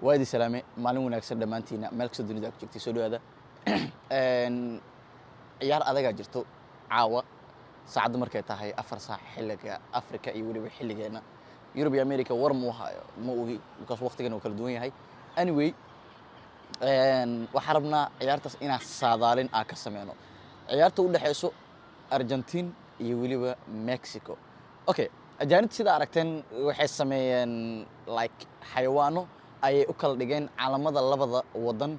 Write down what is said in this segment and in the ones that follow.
waadi salaame maalin wanaagsan dhammaantiina meel kasta dunida ku joogtay soo dhawaada ciyaar adagaa jirto caawa saacadda markay tahay 4 saac xilliga Afrika iyo weliba xilligeena Europe iyo America war mu hayo ma ogi because waqtigan uu kala duwan yahay anyway waxaan rabnaa ciyaartaas inaan saadaalin ka sameeyno ciyaarta u dhaxayso Argentina iyo weliba Mexico okay ajaanib sida aragteen waxay sameeyeen like xayawaano ayay u kala dhigeen calaamada labada wadan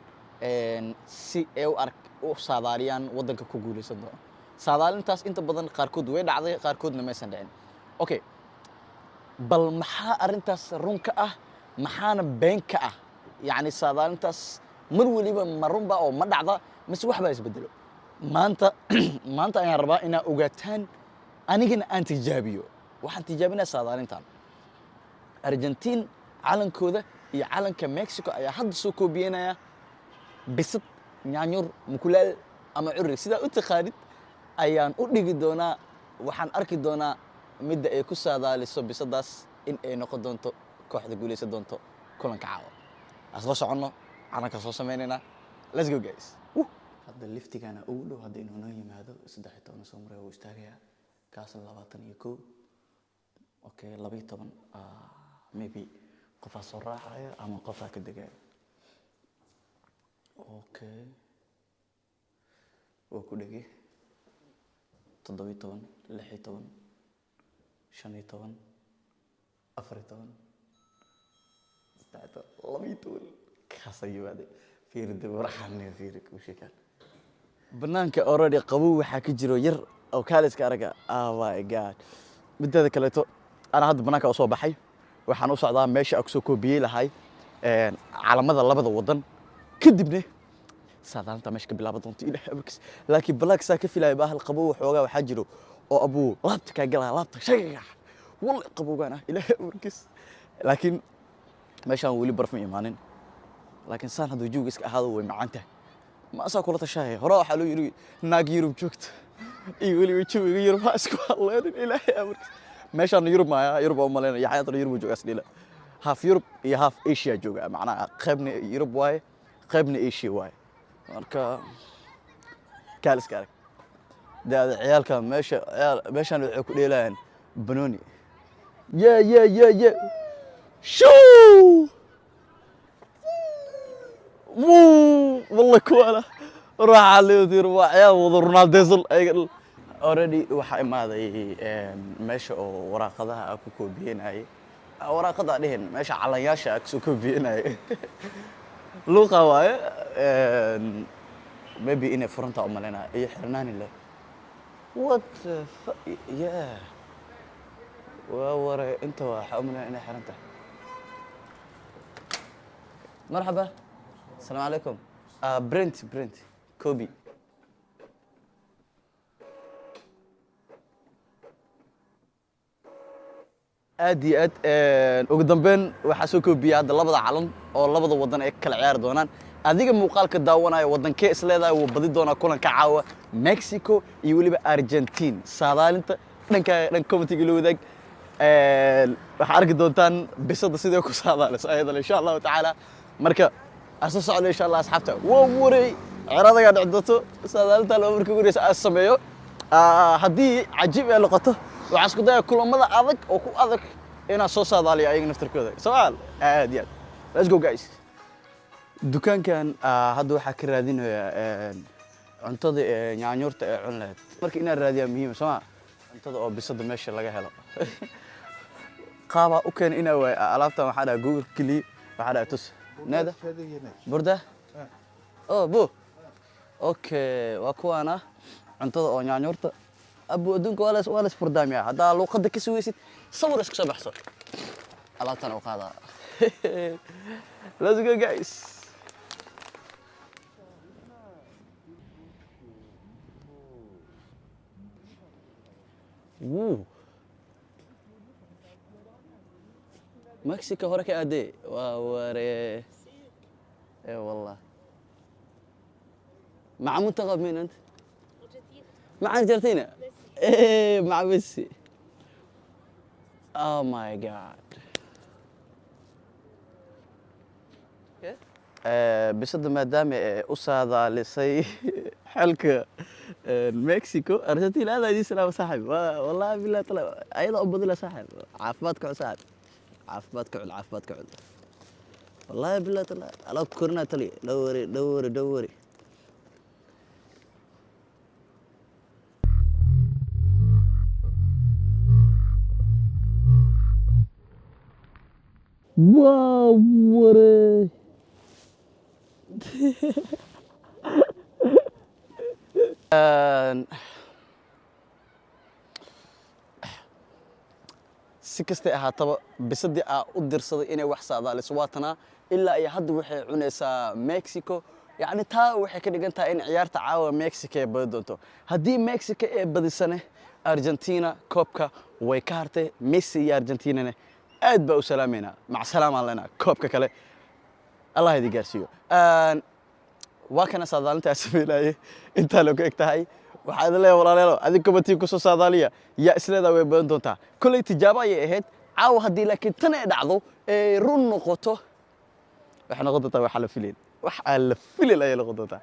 si ay u saadaaliyaan wadanka ku guuleysan doona saadaalintaas inta badan qaarkood way dhacday qaarkoodna ma aysan dhicin okay bal maxaa arintaas runka ah maxaana been ka ah yani saadaalintaas mar waliba ma runba oo ma dhacda mise wax baa isbedelo maanta ayaan rabaa inaa ogaataan anigana aan tijaabiyo waxaan tijaabinaa saadaalintan Argentina calankooda iyo calanka Mexico ayaa hadda soo koobiyeynaya bisad nyaanyur mukulaal ama curri sida u taqaanid ayaan u dhigi doonaa waxaan arki doonaa midda ay ku saadaaliso bisadaas in ay noqon doonto kooxda guuleysan doonto kulanka caawa asla socono calanka soo sameynayna let's go guys hadda liftigana ugu dhow hadda inuu noo yimaado 13 soo maray oo istaagaya kaas 21 okay 12 maybe qofa soo raacaya ama qofa ka degaya okay oo ku dhigay 17 16 15 14 12 kaasaywaade fiirida waraxan fiirik u sheekan banaanka already qabow waxa ka jiro yar oo kaaliska araga my god midada kale to ana hadda banaanka soo baxay waxaan u socdaa meesha aan soo koobiyay lahay calaamada labada wadan kadibna saadaanta meesha ka bilaabo doonto ilaahay abarkiis laakiin black saa ka filay baa hal qabow xoogaa waxa jiro oo abu laabta ka galay laabta shayga wal qabowgana ilaahay abarkiis laakiin meeshaan wali barf ma imaanin laakiin saan haduu joog iska ahaado way macaanta ma asaa kula tashay hore waxa loo yiri naag Yurub joogto iyo wali jooga Yurub isku halleeyn ilaahay abarkiis meeshaan Yurub oo maleena yaxayada Yurub joogaas dhila half Europe iyo half Asia jooga macnaha qaybna Europe way qaybna Asia way marka kaaliska arag daada ciyaalka meeshaan waxay ku dheelayaan banooni yeah shoo والله كوالا راح عليه يدير وعيال وضرنا ديزل already waxa imaaday meesha oo waraaqadaha ku koobiyeenay waraaqada dhehen meesha calayaasha ku koobiyeenay luqa waaye maybe in furanta umalena iyo xirnaani leh what yeah wara inta waxa umalena inay xiranta marhaba السلام عليكم برنت كوبي aadi ugu dambeyn waxa soo koobiya hadda labada calan oo labada wadan ay kala ciyaar doonaan adiga muuqaalka daawanayo wadankee isleedahay uu badi doona kulanka caawa Mexico iyo waliba Argentina saadaalinta dhan committee la wadaag waxa arki doontaan bisada sidoo ku saadaalayso ayada insha Allah taala marka asoo socdo insha Allah asxaabta waray ciradaga dhacdo saadaalinta loo markii ugu reeyay sameeyo hadii cajiib ay noqoto waxa isku day kulamada adag oo ku adag ina soo saadaaliyo ayaga naftirkooda su'aal aad yaad let's go guys dukaankan hadda waxa ka raadinayaa cuntada nyaanyurta ee cunleed marka ina raadiyaa muhiim soo cuntada oo bisada meesha laga helo qaaba u keen ina way alaabta waxa dhaa Google kali waxa dhaa tus nada burda bو اوكي واكوانا cuntada oo nyaanyurta abu adunka wala isfurdaamiya hada luqada ka suweysid sawir iska soo baxso alaabtan oo qaada let's go guys Mexico hore ka aade waa ware والله مع منتخب مين انت؟ مع أرجنتينا ايه مع ميسي Oh my god bisada maadaama u saadaalisay xalka Mexico Argentina aad idin salaam saaxib wallahi billahi tala ayada u badila saaxib caafimaadka saaxib caafimaadka wallahi billahi tala ala korna tali dawari wow wore si kastay ahaataba bisadii u dirsaday inay wax saadaaliso waatana ilaa ay hadda waxay cunaysaa Mexico yani taa waxay ka dhigan tahay in ciyaarta caawa Mexico ay badi doonto haddii Mexico ay badisane Argentina koobka way ka hartay Messi iyo Argentina aad baa u salaameynaa mac salaam lana koobka kale Allah idin gaarsiiyo waa kana saadaalinta sameeyay inta loo ka egtahay waxaad leeyahay walaalayaal adiga committee ku soo saadaaliya ya isleeda way badan doontaa kulay tijaabo ay ahayd caaw hadii laakiin tan ay dhacdo ee run noqoto waxa noqon doontaa waxa la fileen ay la noqon doontaa